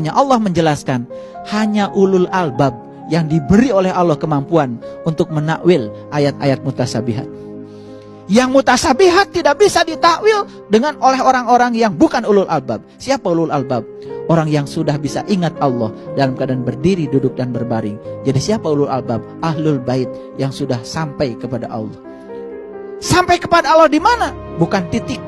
Allah menjelaskan hanya ulul albab yang diberi oleh Allah kemampuan untuk menakwil ayat-ayat mutasabihat. Yang mutasabihat tidak bisa ditakwil oleh orang-orang yang bukan ulul albab. Siapa ulul albab? Orang yang sudah bisa ingat Allah dalam keadaan berdiri, duduk, dan berbaring. Jadi siapa ulul albab? Ahlul bait yang sudah sampai kepada Allah. Sampai kepada Allah di mana? Bukan titik.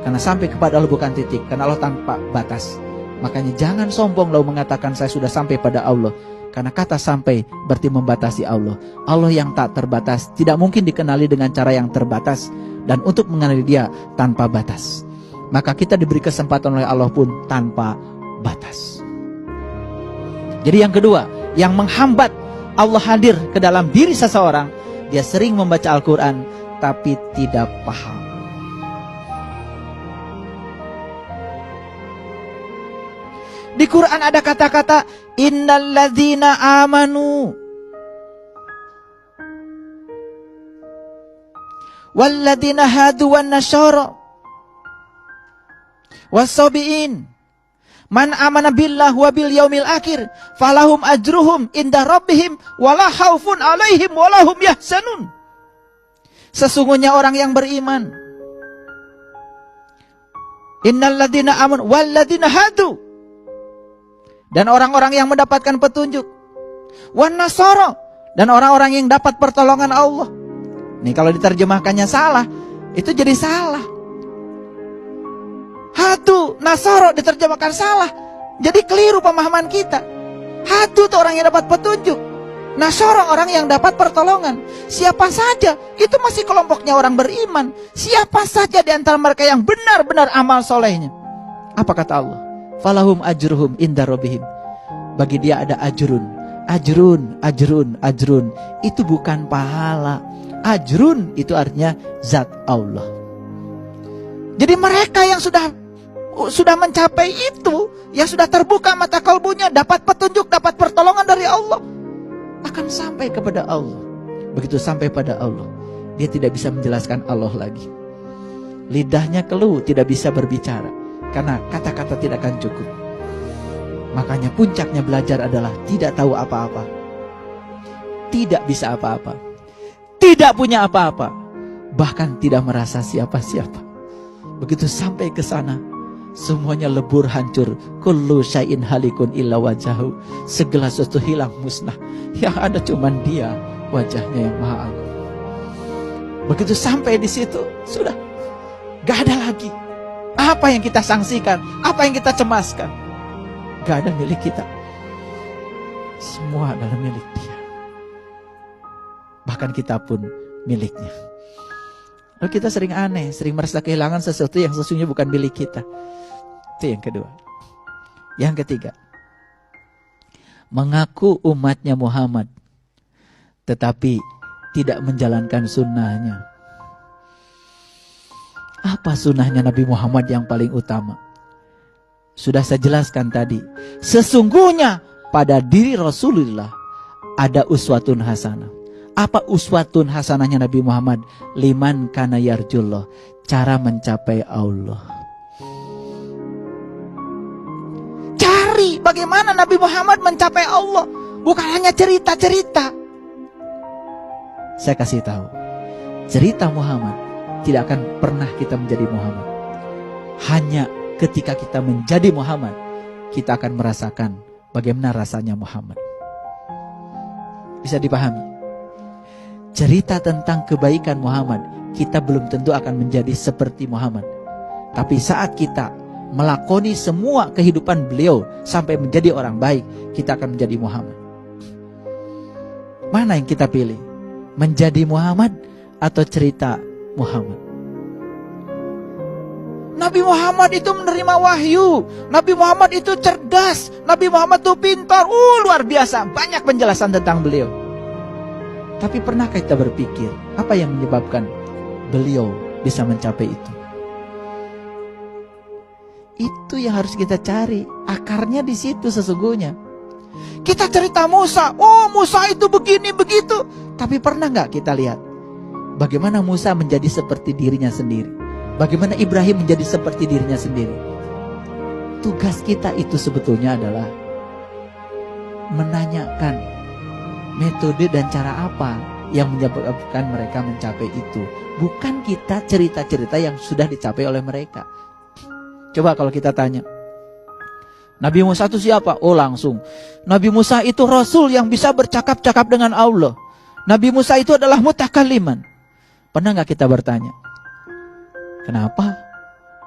Karena sampai kepada Allah bukan titik. Karena Allah tanpa batas. Makanya jangan sombong lalu mengatakan saya sudah sampai pada Allah. Karena kata sampai berarti membatasi Allah. Allah yang tak terbatas tidak mungkin dikenali dengan cara yang terbatas. Dan untuk mengenali dia tanpa batas, maka kita diberi kesempatan oleh Allah pun tanpa batas. Jadi yang kedua, yang menghambat Allah hadir ke dalam diri seseorang, dia sering membaca Al-Quran tapi tidak paham. Di Quran ada kata-kata innalladzina amanu walladzina hadu wan nasyara wasabiin man amana billah wa bil yaumil akhir falahum ajruhum inda rabbihim wala khaufun alaihim walahum yahzanun. Sesungguhnya orang yang beriman, innalladzina amanu walladzina hadu, dan orang-orang yang mendapatkan petunjuk, wan nasara, dan orang-orang yang dapat pertolongan Allah. Nih kalau diterjemahkannya salah, itu jadi salah. Hatu, nasara diterjemahkan salah, jadi keliru pemahaman kita. Hatu itu orang yang dapat petunjuk, nasara orang yang dapat pertolongan. Siapa saja, itu masih kelompoknya orang beriman. Siapa saja di antara mereka yang benar-benar amal solehnya. Apa kata Allah? Falahum ajruhum inda rabbihim. Bagi dia ada ajrun. Ajrun, ajrun, ajrun. Itu bukan pahala. Ajrun itu artinya zat Allah. Jadi mereka yang sudah mencapai itu, yang sudah terbuka mata kalbunya, dapat petunjuk, dapat pertolongan dari Allah, akan sampai kepada Allah. Begitu sampai pada Allah, dia tidak bisa menjelaskan Allah lagi. Lidahnya keluh, tidak bisa berbicara. Karena kata-kata tidak akan cukup. Makanya puncaknya belajar adalah tidak tahu apa-apa, tidak bisa apa-apa, tidak punya apa-apa, bahkan tidak merasa siapa-siapa. Begitu sampai ke sana, semuanya lebur hancur. Kullu syai'in halikun illa wajahu. Segala sesuatu hilang musnah. Yang ada cuman dia, wajahnya yang maha agung. Begitu sampai di situ, sudah gak ada lagi. Apa yang kita sangsikan, apa yang kita cemaskan, gak ada milik kita. Semua adalah milik dia. Bahkan kita pun miliknya. Lalu kita sering aneh, sering merasa kehilangan sesuatu yang sesungguhnya bukan milik kita. Itu yang kedua. Yang ketiga, mengaku umatnya Muhammad tetapi tidak menjalankan sunnahnya. Apa sunnahnya Nabi Muhammad yang paling utama? Sudah saya jelaskan tadi. Sesungguhnya pada diri Rasulullah ada uswatun hasanah. Apa uswatun hasanahnya Nabi Muhammad? Liman kana yarjullah, cara mencapai Allah. Cari bagaimana Nabi Muhammad mencapai Allah, bukan hanya cerita-cerita. Saya kasih tahu, cerita Muhammad tidak akan pernah kita menjadi Muhammad. Hanya ketika kita menjadi Muhammad, kita akan merasakan bagaimana rasanya Muhammad. Bisa dipahami? Cerita tentang kebaikan Muhammad, kita belum tentu akan menjadi seperti Muhammad. Tapi saat kita melakoni semua kehidupan beliau sampai menjadi orang baik, kita akan menjadi Muhammad. Mana yang kita pilih? Menjadi Muhammad atau cerita Muhammad? Nabi Muhammad itu menerima wahyu. Nabi Muhammad itu cerdas. Nabi Muhammad itu pintar. Luar biasa. Banyak penjelasan tentang beliau. Tapi pernahkah kita berpikir apa yang menyebabkan beliau bisa mencapai itu? Itu yang harus kita cari. Akarnya di situ sesungguhnya. Kita cerita Musa. Musa itu begini begitu. Tapi pernah nggak kita lihat bagaimana Musa menjadi seperti dirinya sendiri? Bagaimana Ibrahim menjadi seperti dirinya sendiri? tugas kita itu sebetulnya adalah menanyakan metode dan cara apa yang menyebabkan mereka mencapai itu. Bukan kita cerita-cerita yang sudah dicapai oleh mereka. Coba kalau kita tanya, Nabi Musa itu siapa? Oh langsung, Nabi Musa itu Rasul yang bisa bercakap-cakap dengan Allah. Nabi Musa itu adalah mutakalliman. Pernah gak kita bertanya, kenapa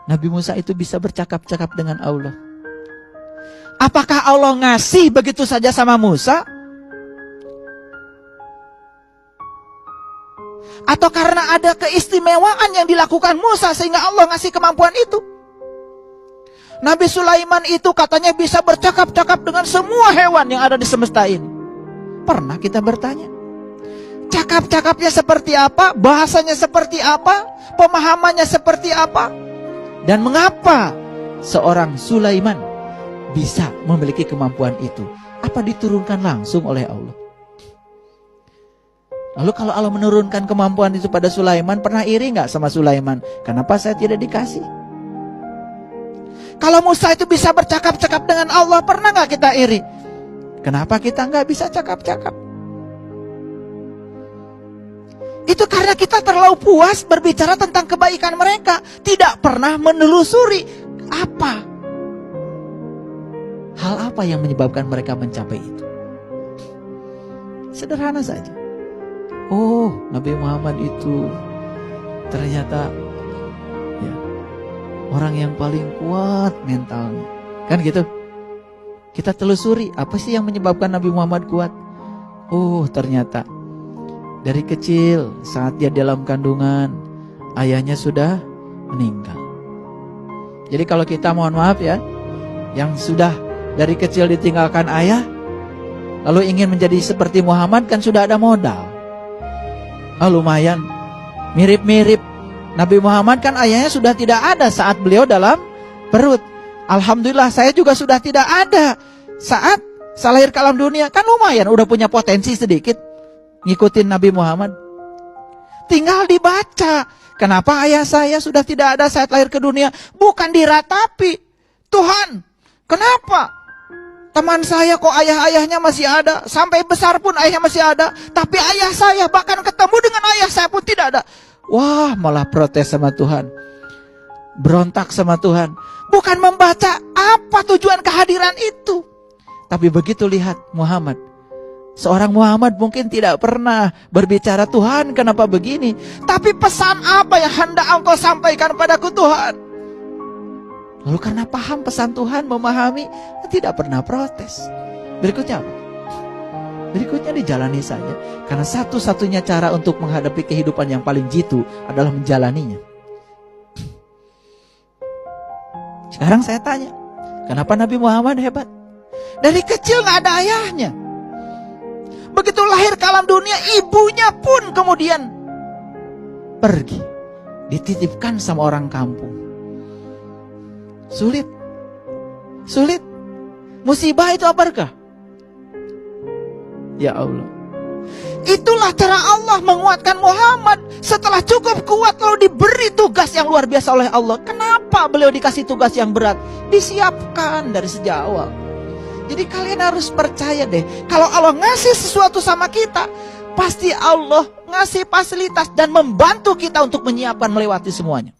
Nabi Musa itu bisa bercakap-cakap dengan Allah? Apakah Allah ngasih begitu saja sama Musa? Atau karena ada keistimewaan yang dilakukan Musa sehingga Allah ngasih kemampuan itu? Nabi Sulaiman itu katanya bisa bercakap-cakap dengan semua hewan yang ada di semesta ini. Pernah kita bertanya, cakap-cakapnya seperti apa? Bahasanya seperti apa? Pemahamannya seperti apa? Dan mengapa seorang Sulaiman bisa memiliki kemampuan itu? Apa diturunkan langsung oleh Allah? Lalu kalau Allah menurunkan kemampuan itu pada Sulaiman, pernah iri nggak sama Sulaiman? Kenapa saya tidak dikasih? Kalau Musa itu bisa bercakap-cakap dengan Allah, pernah nggak kita iri? Kenapa kita nggak bisa cakap-cakap? Itu karena kita terlalu puas berbicara tentang kebaikan mereka, tidak pernah menelusuri hal apa yang menyebabkan mereka mencapai itu. Sederhana saja. Oh, Nabi Muhammad itu ternyata orang yang paling kuat mentalnya. Kan gitu. Kita telusuri, apa sih yang menyebabkan Nabi Muhammad kuat? Oh, ternyata dari kecil saat dia dalam kandungan, ayahnya sudah meninggal. Jadi kalau kita, mohon maaf ya, yang sudah dari kecil ditinggalkan ayah, lalu ingin menjadi seperti Muhammad, kan sudah ada modal. Lumayan, mirip-mirip. Nabi Muhammad kan ayahnya sudah tidak ada saat beliau dalam perut. Alhamdulillah saya juga sudah tidak ada saat saya lahir ke alam dunia. Kan lumayan, udah punya potensi sedikit ngikutin Nabi Muhammad. Tinggal dibaca, kenapa ayah saya sudah tidak ada saat lahir ke dunia. Bukan diratapi, Tuhan, kenapa teman saya kok ayah-ayahnya masih ada, sampai besar pun ayahnya masih ada, tapi ayah saya bahkan ketemu dengan ayah saya pun tidak ada. Wah, malah protes sama Tuhan, berontak sama Tuhan. Bukan membaca apa tujuan kehadiran itu, tapi begitu lihat Muhammad, seorang Muhammad mungkin tidak pernah berbicara, Tuhan kenapa begini, tapi pesan apa yang hendak engkau sampaikan padaku Tuhan. Lalu karena paham pesan Tuhan, memahami, tidak pernah protes. Berikutnya apa? Berikutnya dijalani saja. Karena satu-satunya cara untuk menghadapi kehidupan yang paling jitu adalah menjalaninya. Sekarang saya tanya, kenapa Nabi Muhammad hebat? Dari kecil gak ada ayahnya. Begitu lahir ke alam dunia, ibunya pun kemudian pergi, dititipkan sama orang kampung. Sulit. Musibah itu apa berkah? Ya Allah. Itulah cara Allah menguatkan Muhammad. Setelah cukup kuat lalu diberi tugas yang luar biasa oleh Allah. Kenapa beliau dikasih tugas yang berat? Disiapkan dari sejak awal. Jadi kalian harus percaya deh, kalau Allah ngasih sesuatu sama kita, pasti Allah ngasih fasilitas dan membantu kita untuk menyiapkan melewati semuanya.